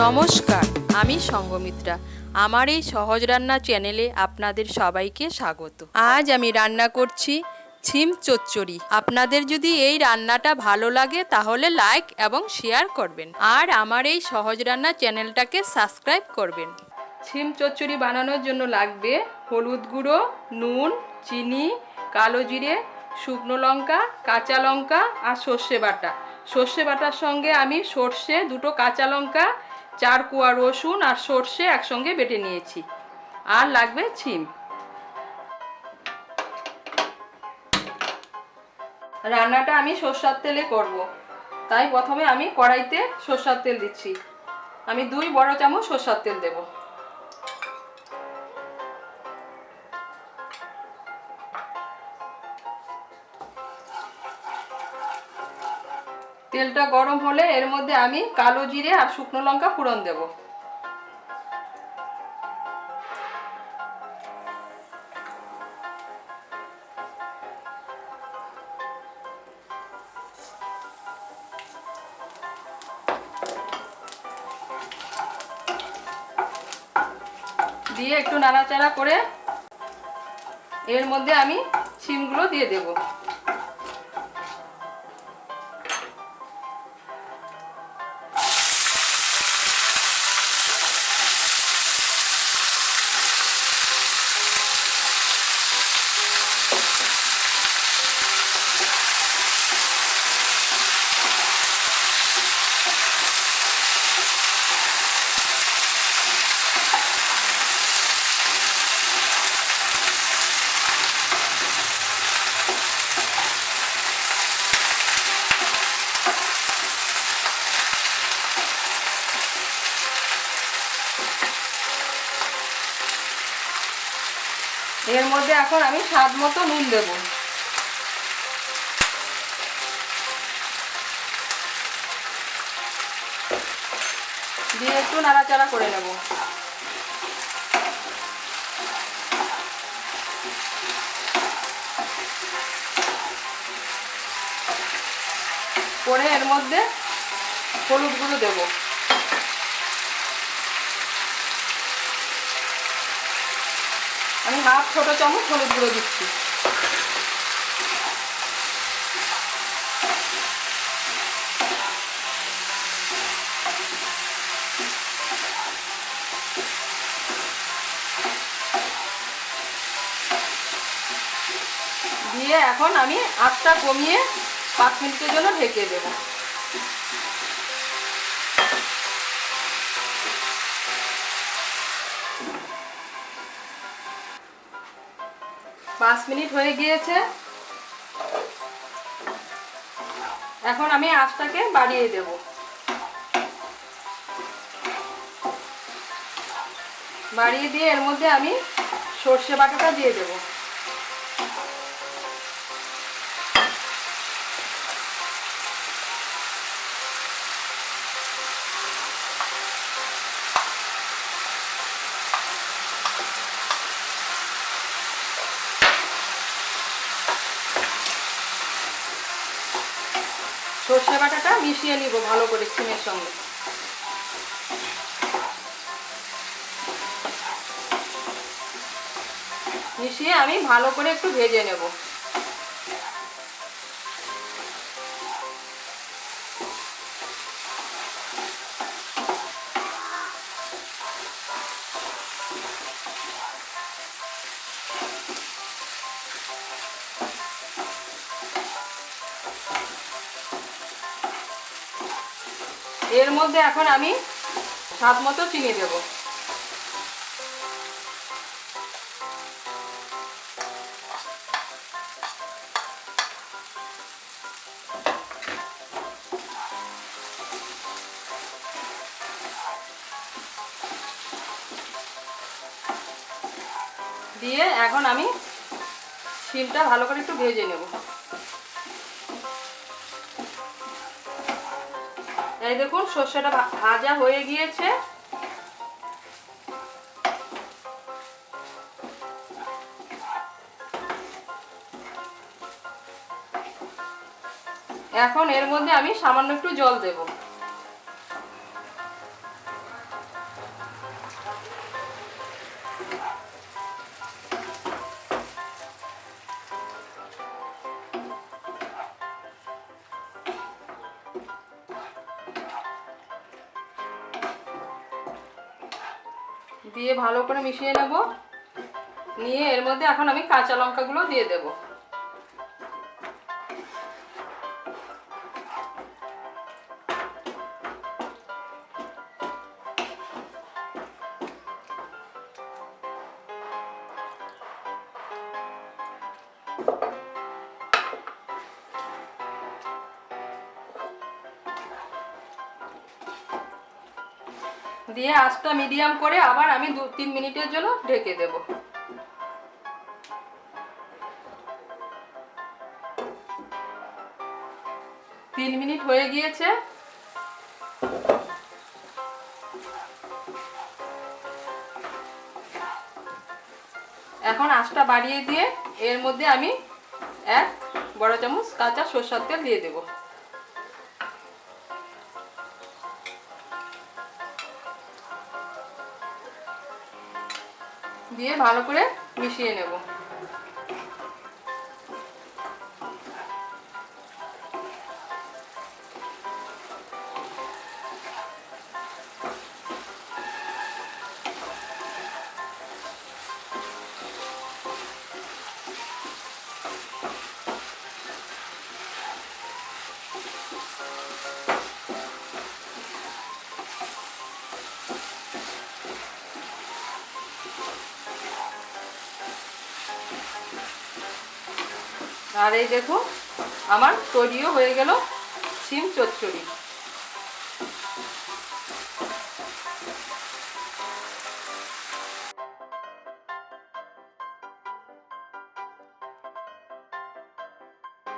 নমস্কার, আমি সঙ্গমিত্রা। আমার এই সহজ রান্না চ্যানেলে আপনাদের সবাইকে স্বাগত। আজ আমি রান্না করছি ছিম চচ্চড়ি। আপনাদের যদি এই রান্নাটা ভালো লাগে তাহলে লাইক এবং শেয়ার করবেন, আর আমার এই সহজ রান্না চ্যানেলটাকে সাবস্ক্রাইব করবেন। ছিম চচ্চড়ি বানানোর জন্য লাগবে হলুদ গুঁড়ো, নুন, চিনি, কালো জিরে, শুকনো লঙ্কা, কাঁচা লঙ্কা আর সর্ষে বাটা। সর্ষে বাটার সঙ্গে আমি সর্ষে, দুটো কাঁচা লঙ্কা, 4 কোয়া রসুন আর সর্ষে একসঙ্গে বেটে নিয়েছি। আর লাগবে ছিম। রান্নাটা আমি সরষের তেলে করব, তাই প্রথমে আমি কড়াইতে সরষের তেল দিচ্ছি। আমি 2 বড় চামচ সরষের তেল দেব। তেলটা গরম হলে এর মধ্যে আমি কালো জিরে আর শুকনো লঙ্কা ফোড়ন দেব। দিয়ে একটু নাড়াচাড়া করে এর মধ্যে আমি শিমগুলো দিয়ে দেব। এর মধ্যে এখন আমি স্বাদ মতো নুন দেব। দিয়ে একটু নাড়াচাড়া করে নেব। পরে এর মধ্যে হলুদ গুঁড়ো দেব। আমি হাফ ছোট চামচ হলুদ গুঁড়ো দিচ্ছি। দিয়ে এখন আমি আঁচটা কমিয়ে 5 মিনিটের জন্য ঢেকে দেব। পাঁচ মিনিট হয়ে গিয়েছে। এখন আমি আঁচটাকে বাড়িয়ে দেব। বাড়িয়ে দিয়ে এর মধ্যে আমি সর্ষে বাটাটা দিয়ে দেব। সর্ষে বাটাটা মিশিয়ে নিব ভালো করে সিমের সঙ্গে। মিশিয়ে আমি ভালো করে একটু ভেজে নেব। এর মধ্যে এখন আমি স্বাদ মতো চিনি দেব। দিয়ে এখন আমি শিমটা ভালো করে একটু ভেজে নেব। এই দেখুন সর্ষেটা ভাজা হয়ে গিয়েছে। এখন এর মধ্যে আমি সামান্য একটু জল দেব। দিয়ে ভালো করে মিশিয়ে নেব। নিয়ে এর মধ্যে এখন আমি কাঁচা লঙ্কাগুলো দিয়ে দেব। দিয়ে আঁচটা মিডিয়াম করে আবার আমি 2-3 মিনিটের জন্য ঢেকে দেব। 3 মিনিট হয়ে গিয়েছে। এখন আঁচটা বাড়িয়ে দিয়ে এর মধ্যে আমি 1 বড় চামচ কাঁচা সরষের তেল দিয়ে দেব। দিয়ে ভালো করে মিশিয়ে নেব। আর এই দেখো আমার তৈরিও হয়ে গেল সিম চচ্চড়ি।